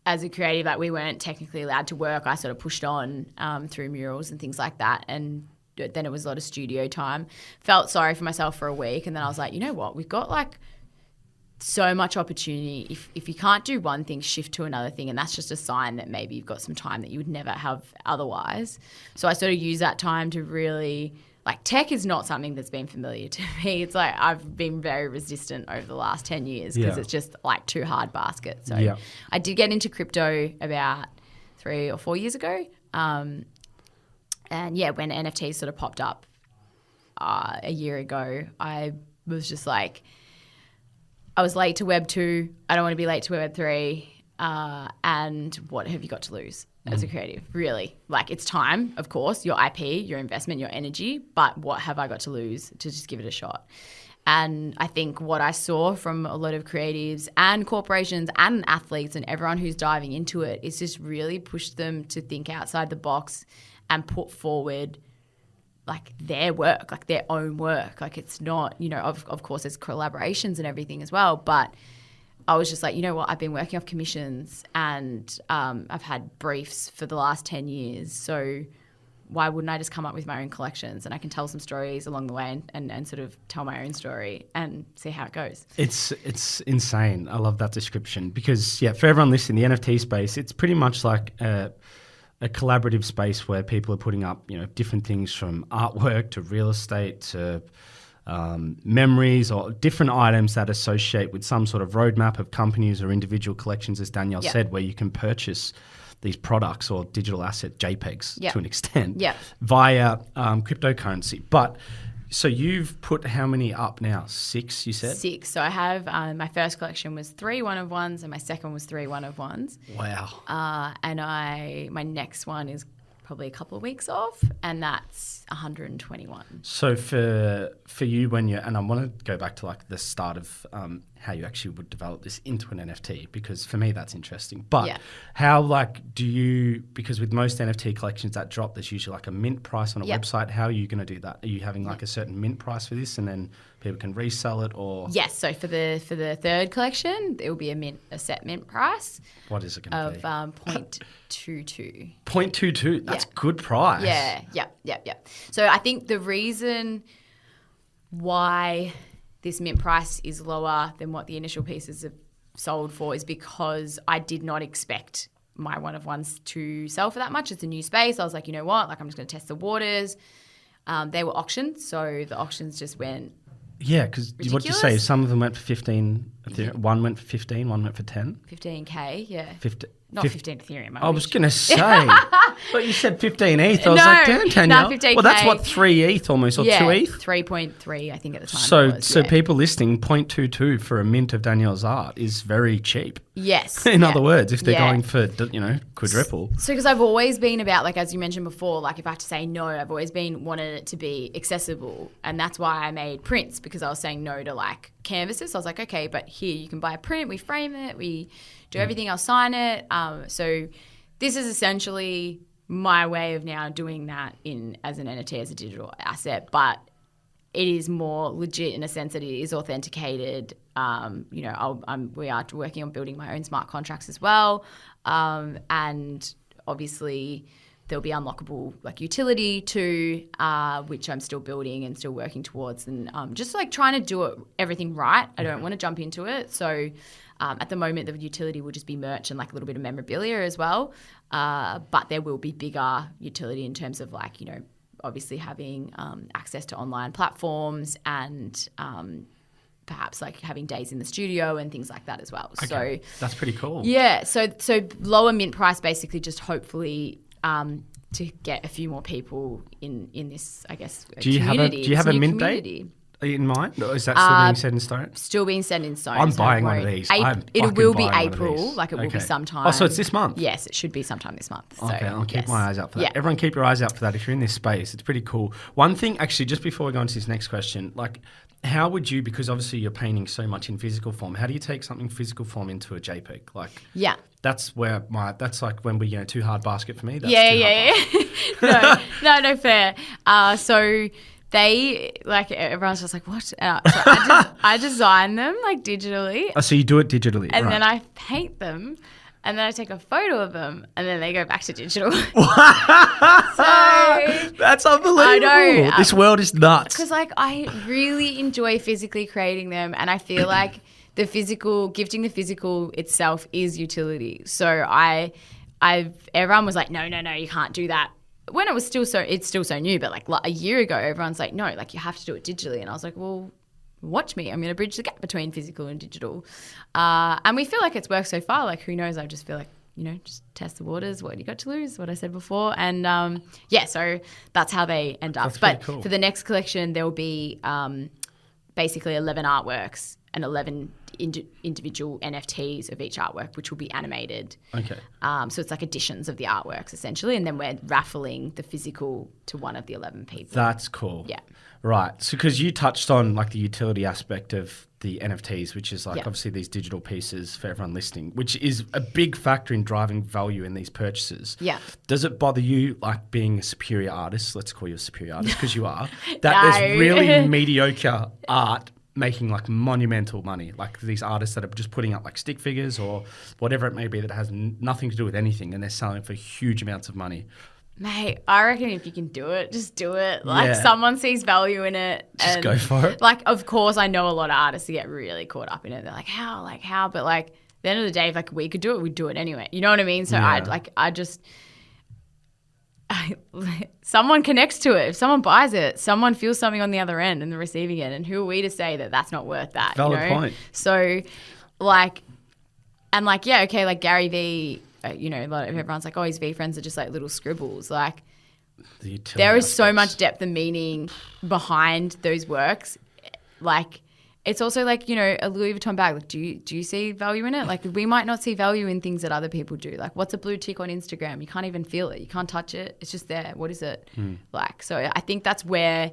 S5: as a creative, like, we weren't technically allowed to work. I sort of pushed on through murals and things like that, and then it was a lot of studio time. Felt sorry for myself for a week, and then I was like, you know what? We've got, like, so much opportunity. If you can't do one thing, shift to another thing, and that's just a sign that maybe you've got some time that you would never have otherwise. So I sort of used that time to really, like, tech is not something that's been familiar to me. It's like I've been very resistant over the last 10 years because it's just like too hard basket. So I did get into crypto about 3 or 4 years ago. And yeah, when NFTs sort of popped up a year ago, I was just like, I was late to Web 2. I don't want to be late to Web 3. And what have you got to lose as a creative? Really? Like, it's time, of course, your IP, your investment, your energy, but what have I got to lose to just give it a shot? And I think what I saw from a lot of creatives and corporations and athletes and everyone who's diving into it is just really push them to think outside the box and put forward, like, their work, like their own work. Like, it's not, of course there's collaborations and everything as well, but I was just like, you know what, I've been working off commissions and I've had briefs for the last 10 years. So why wouldn't I just come up with my own collections, and I can tell some stories along the way and sort of tell my own story and see how it goes. It's
S6: insane. I love that description because, for everyone listening, the NFT space, it's pretty much like a collaborative space where people are putting up, different things from artwork to real estate to memories or different items that associate with some sort of roadmap of companies or individual collections, as Danielle said, where you can purchase these products or digital asset JPEGs to an extent via cryptocurrency. But so you've put how many up now? 6, you said?
S5: 6. So I have my first collection was 3 one-of-ones and my second was 3 one-of-ones.
S6: Wow.
S5: And my next one is probably a couple of weeks off, and that's 121.
S6: So for you, when and I want to go back to like the start of how you actually would develop this into an NFT, because for me that's interesting. But
S5: Yeah.
S6: how, like, do you, because with most NFT collections that drop, there's usually like a mint price on a
S5: Yep.
S6: website. How are you going to do that? Are you having like a certain mint price for this and then people can resell it, or
S5: Yes, so for the third collection, it will be a set mint price
S6: what is it going
S5: of
S6: to be?
S5: 0.22.
S6: 0.22. That's
S5: Yeah.
S6: good price.
S5: Yeah. So I think the reason why this mint price is lower than what the initial pieces have sold for is because I did not expect my one of ones to sell for that much. It's a new space. I was like, you know what? Like, I'm just going to test the waters. They were auctioned, so the auctions just went.
S6: Yeah, because what did you say?
S5: Ridiculous.
S6: Some of them went for 15. One went for 15, one went for 10.
S5: 15K, yeah.
S6: 50,
S5: Not 15 Ethereum.
S6: I was going to say. But you said 15 ETH. I was
S5: No,
S6: like, damn, Danielle.
S5: 15K.
S6: Well, that's what, 3 ETH almost, or 2 ETH?
S5: 3.3, I think, at the time.
S6: So,
S5: it was, yeah.
S6: people listening, 0.22 for a mint of Danielle's art is very cheap.
S5: Yes.
S6: In
S5: yeah.
S6: other words, if they're
S5: Yeah.
S6: going for, quadruple.
S5: So, because I've always been about, like, as you mentioned before, like, if I have to say no, I've always been wanted it to be accessible. And that's why I made prints, because I was saying no to, like, canvases. So I was like, okay, but here you can buy a print, we frame it, we do everything, I'll sign it. So this is essentially my way of now doing that as an NFT, as a digital asset, but it is more legit in a sense that it is authenticated. We are working on building my own smart contracts as well, and obviously there'll be unlockable like utility too, which I'm still building and still working towards, and just like trying to do everything right. I don't want to jump into it, so at the moment the utility will just be merch and like a little bit of memorabilia as well, but there will be bigger utility in terms of like obviously having access to online platforms and perhaps like having days in the studio and things like that as well.
S6: Okay. So that's pretty cool.
S5: Yeah. So lower mint price, basically just hopefully to get a few more people in this, I guess, community.
S6: Do you have a mint
S5: community.
S6: date in mind? Or is that still being set in stone?
S5: Still being set in stone.
S6: I'm
S5: so
S6: buying one of these.
S5: It will be April. Like it will be sometime.
S6: Oh, so it's this month?
S5: Yes, it should be sometime this month. So,
S6: Okay, I'll keep my eyes out for that.
S5: Yeah.
S6: Everyone keep your eyes out for that. If you're in this space, it's pretty cool. One thing, actually, just before we go on to this next question, like how would you, because obviously you're painting so much in physical form, how do you take something physical form into a JPEG? Like,
S5: yeah.
S6: That's like when we, too hard basket for me. That's
S5: Yeah. No, fair. So they, like, everyone's just like, what? So I design them, like, digitally.
S6: Oh, so you do it digitally,
S5: and
S6: right.
S5: then I paint them, and then I take a photo of them, and then they go back to digital. So
S6: that's unbelievable.
S5: I know.
S6: This world is nuts.
S5: Because, like, I really enjoy physically creating them, and I feel like gifting the physical itself is utility. So everyone was like, no, you can't do that. When it's still so new, but like a year ago, everyone's like, no, like you have to do it digitally. And I was like, well, watch me. I'm going to bridge the gap between physical and digital. And we feel like it's worked so far. Like, who knows? I just feel like, just test the waters. What you got to lose? What I said before. And so that's how they end up. But
S6: cool.
S5: For the next collection, there will be basically 11 artworks and 11 individual NFTs of each artwork, which will be animated.
S6: Okay.
S5: So it's like editions of the artworks essentially, and then we're raffling the physical to one of the 11 people.
S6: That's cool.
S5: Yeah.
S6: Right. So because you touched on like the utility aspect of the NFTs, which is like obviously these digital pieces for everyone listening, which is a big factor in driving value in these purchases.
S5: Yeah.
S6: Does it bother you, like being a superior artist, let's call you a superior artist because you are, that there's really mediocre art making like monumental money, like these artists that are just putting up like stick figures or whatever it may be that has nothing to do with anything, and they're selling for huge amounts of money?
S5: Mate, I reckon if you can do it, just do it. Like someone sees value in it.
S6: Just go for it.
S5: Like, of course, I know a lot of artists who get really caught up in it. They're like, how? But like, at the end of the day, if like we could do it, we'd do it anyway. You know what I mean? So someone connects to it. If someone buys it, someone feels something on the other end and the receiving it. And who are we to say that that's not worth that?
S6: Valid point.
S5: So, like Gary Vee, a lot of everyone's like, oh, his V friends are just like little scribbles. Like, there is so much depth and meaning behind those works. Like, it's also like, a Louis Vuitton bag. Like, do you see value in it? Like, we might not see value in things that other people do. Like, what's a blue tick on Instagram? You can't even feel it. You can't touch it. It's just there. What is it? Like, so I think that's where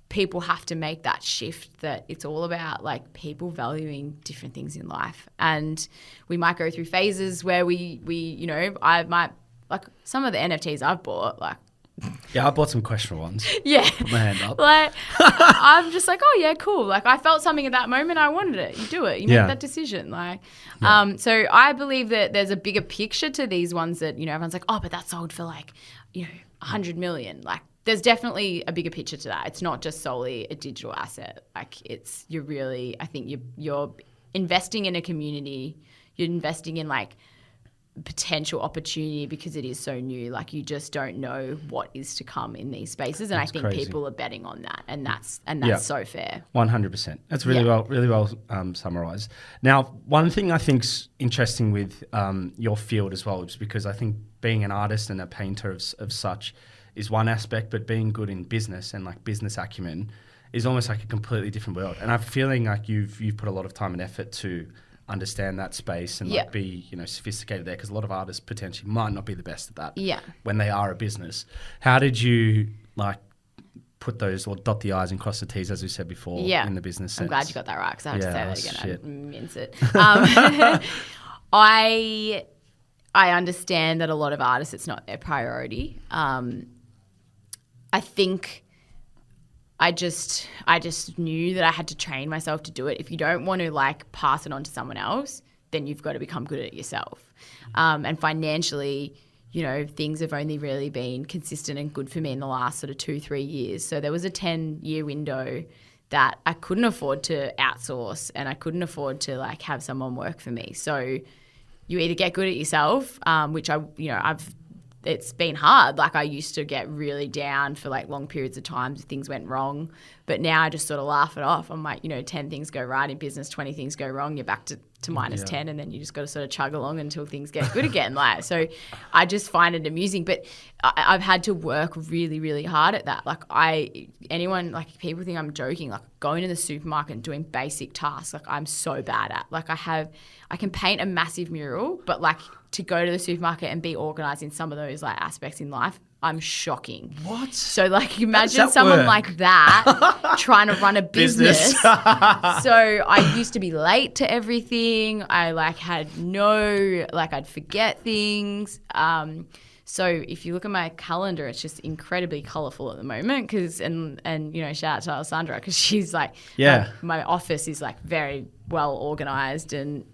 S5: people have to make that shift that it's all about like people valuing different things in life. And we might go through phases where we you know, I might, like some of the NFTs I've bought, like,
S6: Yeah, I bought some questionable ones.
S5: yeah.
S6: Put my hand up.
S5: Like, I'm just like, oh yeah, cool. Like I felt something at that moment. I wanted it. You do it. You make that decision. Like, so I believe that there's a bigger picture to these ones that, you know, everyone's like, oh, but that sold for like, you know, 100 million. Like there's definitely a bigger picture to that. It's not just solely a digital asset. Like I think you're investing in a community. You're investing in like potential opportunity because it is so new. Like you just don't know what is to come in these spaces, and I think
S6: crazy.
S5: people are betting on that, and that's so fair.
S6: 100%. That's really well summarised. Now, one thing I think's interesting with your field as well is because I think being an artist and a painter of such is one aspect, but being good in business and like business acumen is almost like a completely different world. And I'm feeling like you've put a lot of time and effort to understand that space and like be, you know, sophisticated there, because a lot of artists potentially might not be the best at that when they are a business. How did you like put those or dot the I's and cross the T's, as we said before, in the business sense?
S5: I'm glad you got that right, because I had to say that again.
S6: Shit.
S5: I mince it. I understand that a lot of artists, it's not their priority. I think I just knew that I had to train myself to do it. If you don't want to like pass it on to someone else, then you've got to become good at it yourself. And financially, you know, things have only really been consistent and good for me in the last sort of 2-3 years. So there was a 10-year window that I couldn't afford to outsource, and I couldn't afford to like have someone work for me. So you either get good at yourself, which it's been hard. Like I used to get really down for like long periods of time if things went wrong. But now I just sort of laugh it off. I'm like, you know, 10 things go right in business, 20 things go wrong, you're back to minus 10, and then you just got to sort of chug along until things get good again. Like, so I just find it amusing. But I've had to work really, really hard at that. Like people think I'm joking, like going to the supermarket and doing basic tasks, like I'm so bad at. Like I can paint a massive mural, but like to go to the supermarket and be organised in some of those like aspects in life, I'm shocking.
S6: What?
S5: So like imagine someone like that trying to run a business. So I used to be late to everything. I I'd forget things. So if you look at my calendar, it's just incredibly colourful at the moment and you know, shout out to Alessandra, because she's like, my office is like very well organised, and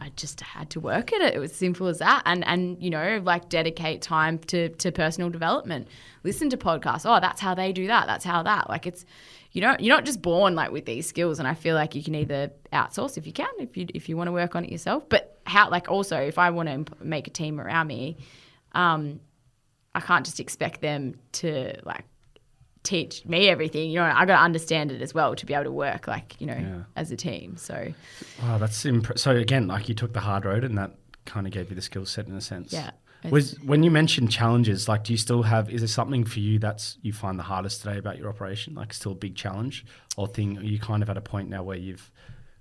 S5: I just had to work at it. It was simple as that. And you know, like dedicate time to personal development. Listen to podcasts. Oh, that's how they do that. That's how that. Like it's, you know, you're not just born like with these skills. And I feel like you can either outsource if you can, if you want to work on it yourself. But how, like also if I want to make a team around me, I can't just expect them to like teach me everything. You know, I got to understand it as well to be able to work like, you know, as a team. So,
S6: wow, that's so again, like you took the hard road, and that kind of gave you the skill set in a sense.
S5: Yeah.
S6: When you mentioned challenges, like do you still have? Is there something for you you find the hardest today about your operation? Like still a big challenge, or thing? Are you kind of at a point now where you've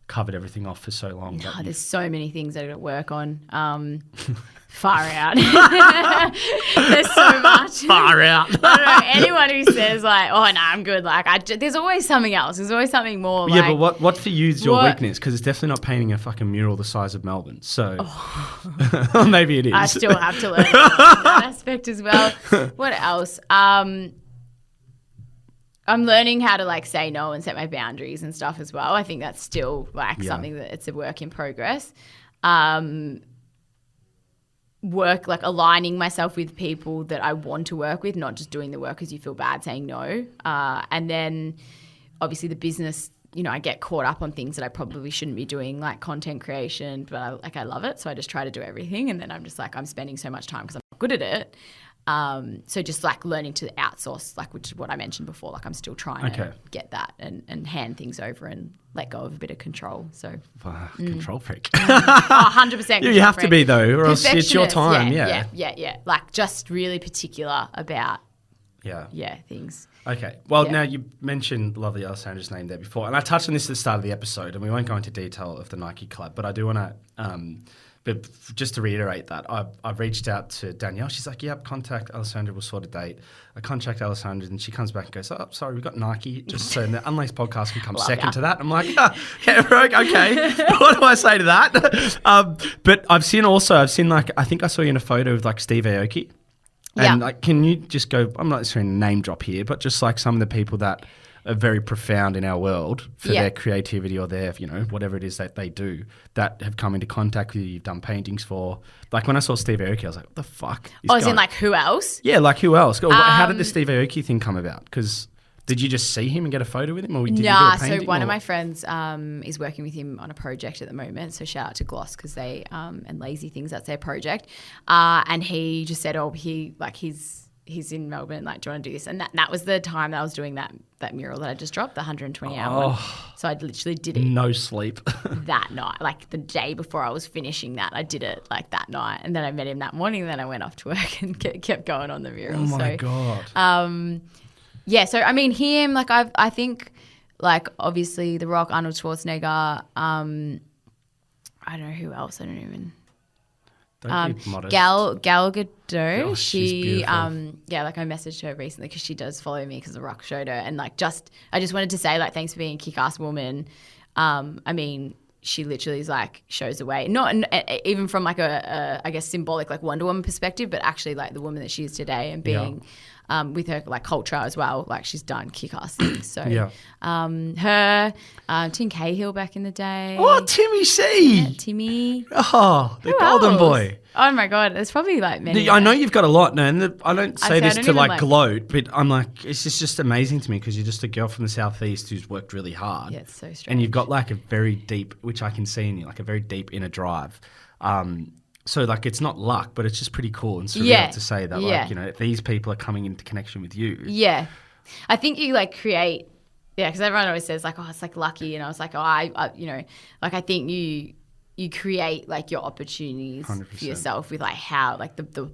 S6: covered everything off for so long?
S5: No, there's so many things I got to work on. Far out. There's so much.
S6: Far out.
S5: I don't know, anyone who says like, oh no, I'm good. Like there's always something else. There's always something more.
S6: Yeah, but what for you is your weakness? Because it's definitely not painting a fucking mural the size of Melbourne. So maybe it is.
S5: I still have to learn that aspect as well. What else? I'm learning how to like say no and set my boundaries and stuff as well. I think that's still like something that it's a work in progress. Work like aligning myself with people that I want to work with, not just doing the work because you feel bad saying no. And then obviously the business, you know, I get caught up on things that I probably shouldn't be doing, like content creation, but I love it. So I just try to do everything. And then I'm just like, I'm spending so much time because I'm not good at it. So just like learning to outsource, like which is what I mentioned before, like I'm still trying to get that and hand things over and let go of a bit of control. So
S6: control freak.
S5: 100%.
S6: You have to be though, or else it's your time.
S5: Yeah. Like just really particular about things.
S6: Okay. Well, now you mentioned lovely Alessandra's name there before, and I touched on this at the start of the episode, and we won't go into detail of the Nike collab, but I do want to But just to reiterate that, I've reached out to Danielle. She's like, yep, contact Alessandra, we'll sort a date. I contact Alessandra and she comes back and goes, oh, sorry, we've got Nike. Just so the Unlaced podcast can come second to that. I'm like, yeah, okay. What do I say to that? But I've seen like, I think I saw you in a photo with like Steve Aoki. And like, can you just go, I'm not necessarily name drop here, but just like some of the people that are very profound in our world for their creativity or their, whatever it is that they do that have come into contact with you, you've done paintings for. Like when I saw Steve Aoki, I was like, what the fuck?
S5: As in like who else?
S6: Yeah, like who else? How did the Steve Aoki thing come about? Because did you just see him and get a photo with him, or did you do a painting?
S5: So one of my friends is working with him on a project at the moment. So shout out to Gloss because they and Lazy Things, that's their project. And he just said, he's in Melbourne, like, do you want to do this? And that was the time that I was doing that mural that I just dropped, the 120-hour one. So I literally did it.
S6: No sleep.
S5: that night, like the day before I was finishing that, I did it like that night. And then I met him that morning, and then I went off to work and kept going on the mural.
S6: Oh my God.
S5: Yeah, so I mean him, like I think like obviously The Rock, Arnold Schwarzenegger, I don't know who else, I don't even...
S6: Don't be modest.
S5: Gal Gadot,
S6: she's
S5: like I messaged her recently because she does follow me because The Rock showed her, and like I just wanted to say like thanks for being a kick-ass woman. I mean, she literally is like shows the way, not even from like a I guess symbolic like Wonder Woman perspective, but actually like the woman that she is today and being with her like culture as well, like she's done kick-ass things. So her, Tim Cahill back in the day.
S6: Oh, Timmy C.
S5: Yeah, Timmy.
S6: Oh, the
S5: Who
S6: golden
S5: else?
S6: boy.
S5: Oh my God, there's probably like many.
S6: I know you've got a lot, no, and I don't say this
S5: I don't
S6: to
S5: even,
S6: like gloat, but I'm like, it's just amazing to me because you're just a girl from the southeast who's worked really hard.
S5: Yeah, it's so strange.
S6: And you've got like a very deep, which I can see in you, like a very deep inner drive. So like it's not luck, but it's just pretty cool and surreal to say that like, these people are coming into connection with you.
S5: Yeah. I think you like create, because everyone always says like, oh, it's like lucky. And I was like, oh, I like I think you create like your opportunities
S6: 100%.
S5: for yourself with like how like the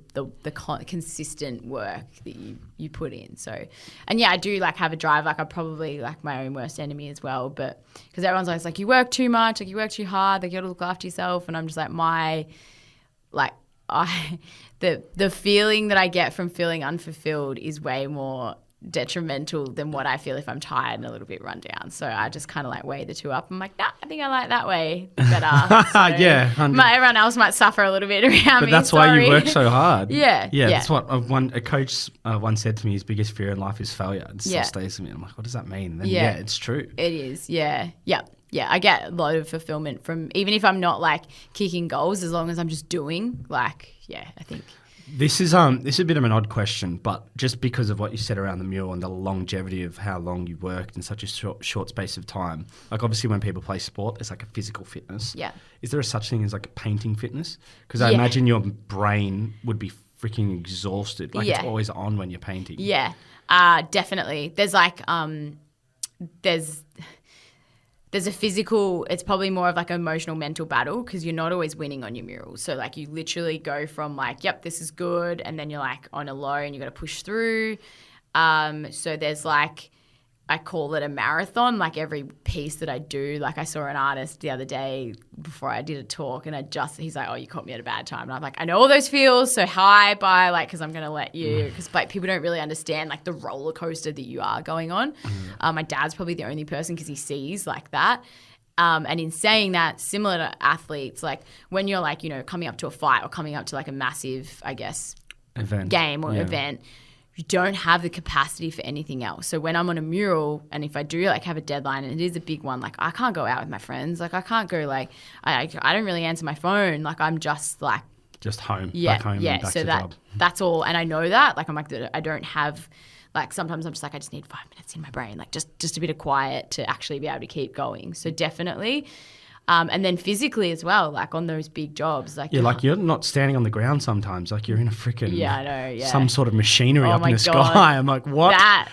S5: consistent work that you put in. So, and yeah, I do like have a drive. Like I'm probably like my own worst enemy as well, but because everyone's always like, you work too much, like you work too hard, like you got to look after yourself. And I'm just like the feeling that I get from feeling unfulfilled is way more detrimental than what I feel if I'm tired and a little bit run down. So I just kind of like weigh the two up. I'm like, nah, I think I like that way better. So
S6: Yeah.
S5: everyone else might suffer a little bit around me.
S6: But that's why you work so hard.
S5: Yeah.
S6: That's what a coach once said to me, his biggest fear in life is failure. And still stays with me. I'm like, what does that mean? And then, it's true.
S5: It is. Yeah. Yeah, I get a lot of fulfillment from, even if I'm not like kicking goals, as long as I'm just doing, like, I think.
S6: This is a bit of an odd question, but just because of what you said around the mural and the longevity of how long you worked in such a short space of time, like obviously when people play sport, there's like a physical fitness.
S5: Yeah.
S6: Is there such thing as like a painting fitness? Because I imagine your brain would be freaking exhausted. Like it's always on when you're painting.
S5: Yeah, definitely. There's like, there's a physical, it's probably more of like an emotional mental battle because you're not always winning on your murals. So like you literally go from like, yep, this is good. And then you're like on a low and you got to push through. So there's like, I call it a marathon, like every piece that I do. Like I saw an artist the other day before I did a talk and he's like, oh, you caught me at a bad time. And I'm like, I know all those feels, so hi, bye, like, because I'm going to let you, because like people don't really understand like the roller coaster that you are going on. My dad's probably the only person because he sees like that. And in saying that, similar to athletes, like when you're like, coming up to a fight or coming up to like a massive, I guess, game or event, you don't have the capacity for anything else. So when I'm on a mural and if I do like have a deadline and it is a big one, like I can't go out with my friends. Like I can't go like, I don't really answer my phone. Like I'm just like. Just home, back home and back so
S6: to job.
S5: That's all. And I know that. Like I'm like, I don't have, like sometimes I'm just like, I just need 5 minutes in my brain. Like just a bit of quiet to actually be able to keep going. So definitely. And then physically as well, like on those big jobs. Like
S6: like you're not standing on the ground sometimes. Like you're in a freaking
S5: I know,
S6: some sort of machinery up in the sky. I'm like, what?
S5: That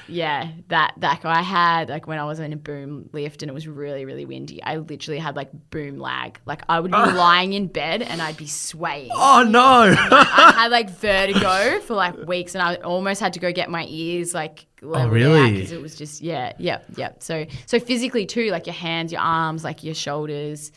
S5: I had, like when I was in a boom lift and it was really, really windy, I literally had like boom lag. Like I would be lying in bed and I'd be swaying.
S6: Oh no.
S5: I had like vertigo for like weeks and I almost had to go get my ears like
S6: really?
S5: Because it was just, So physically too, like your hands, your arms, like your shoulders,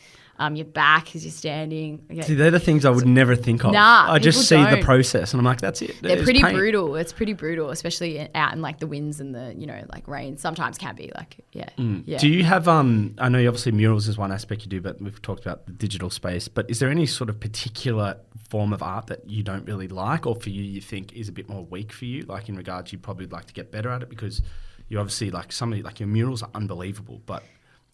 S5: your back as you're standing. Okay.
S6: See, they're the things I would never think of.
S5: Nah,
S6: I just see
S5: people
S6: the
S5: don't.
S6: process and I'm like, that's it.
S5: They're
S6: It's
S5: pretty
S6: paint.
S5: brutal. It's pretty brutal, especially out in like the winds and the, like rain. Sometimes can be like, yeah.
S6: Do you have, I know obviously murals is one aspect you do, but we've talked about the digital space, but is there any sort of particular form of art that you don't really like or for you think is a bit more weak for you? Like in regards, you'd probably like to get better at it because you obviously like like your murals are unbelievable, but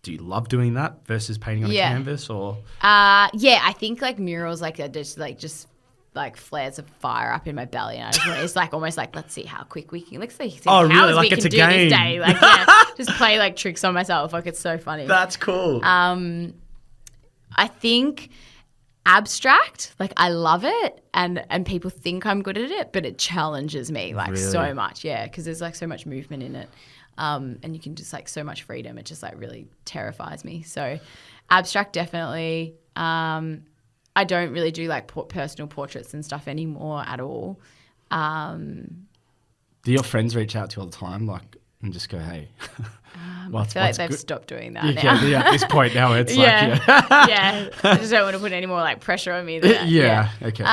S6: do you love doing that versus painting on a canvas or?
S5: I think like murals like are just flares of fire up in my belly, and I just want, it's like almost like let's see how quick we can. Let's see how
S6: really?
S5: we
S6: Like
S5: can
S6: it's a
S5: do
S6: game.
S5: this day. Like just play like tricks on myself. Like it's so funny.
S6: That's cool.
S5: I think abstract, like I love it, and people think I'm good at it, but it challenges me like so much. Yeah, because there's like so much movement in it. And you can just like so much freedom. It just like really terrifies me. So abstract definitely. I don't really do like personal portraits and stuff anymore at all.
S6: Do your friends reach out to you all the time like and just go, hey?
S5: I feel like they've stopped doing that now.
S6: Yeah, at this point now it's
S5: yeah. I just don't want to put any more like pressure on me.
S6: Okay.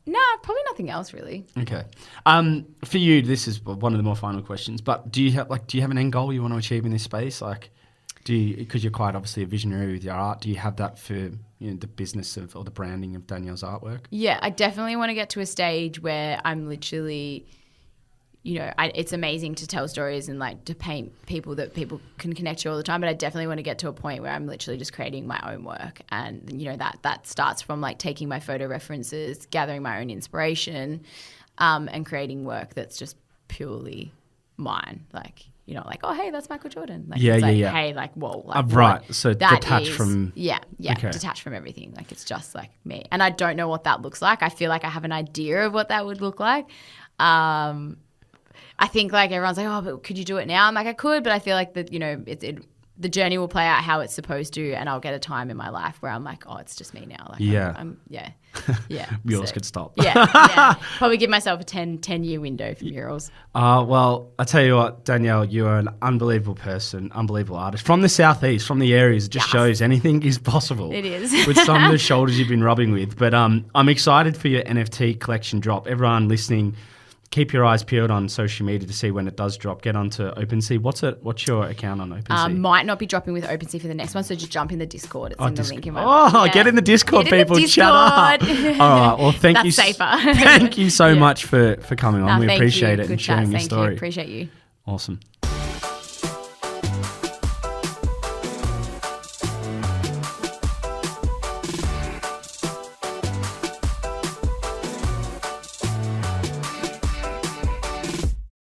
S5: No, probably nothing else really.
S6: Okay. For you, this is one of the more final questions. But do you have an end goal you want to achieve in this space? Like, because you're quite obviously a visionary with your art, do you have that for the business of or the branding of Danielle's artwork? Yeah,
S5: I definitely want to get to a stage where I'm literally, it's amazing to tell stories and like to paint people that people can connect to all the time. But I definitely want to get to a point where I'm literally just creating my own work. And, that starts from like taking my photo references, gathering my own inspiration, and creating work that's just purely mine. Like, like, oh, hey, that's Michael Jordan. Like, hey, like, whoa. Like,
S6: right. So detached from...
S5: Yeah, okay. Detached from everything. Like, it's just like me. And I don't know what that looks like. I feel like I have an idea of what that would look like. I think like everyone's like, oh, but could you do it now? I'm like, I could, but I feel like that, the journey will play out how it's supposed to, and I'll get a time in my life where I'm like, oh, it's just me now. Like,
S6: murals could stop.
S5: Probably give myself a 10-year window for murals.
S6: Well, I tell you what, Danielle, you are an unbelievable person, unbelievable artist. From the southeast, from the areas, it just shows anything is possible.
S5: It is.
S6: With some of the shoulders you've been rubbing with. But I'm excited for your NFT collection drop. Everyone listening, keep your eyes peeled on social media to see when it does drop. Get onto OpenSea. What's your account on OpenSea?
S5: Might not be dropping with OpenSea for the next one, so just jump in the Discord. It's in the link in my
S6: get in the Discord, people. Chat up. All right. Well, thank you.
S5: That's safer.
S6: Thank you so much for coming on. We appreciate it
S5: Good
S6: and sharing your
S5: Thank
S6: story.
S5: you. Appreciate you.
S6: Awesome.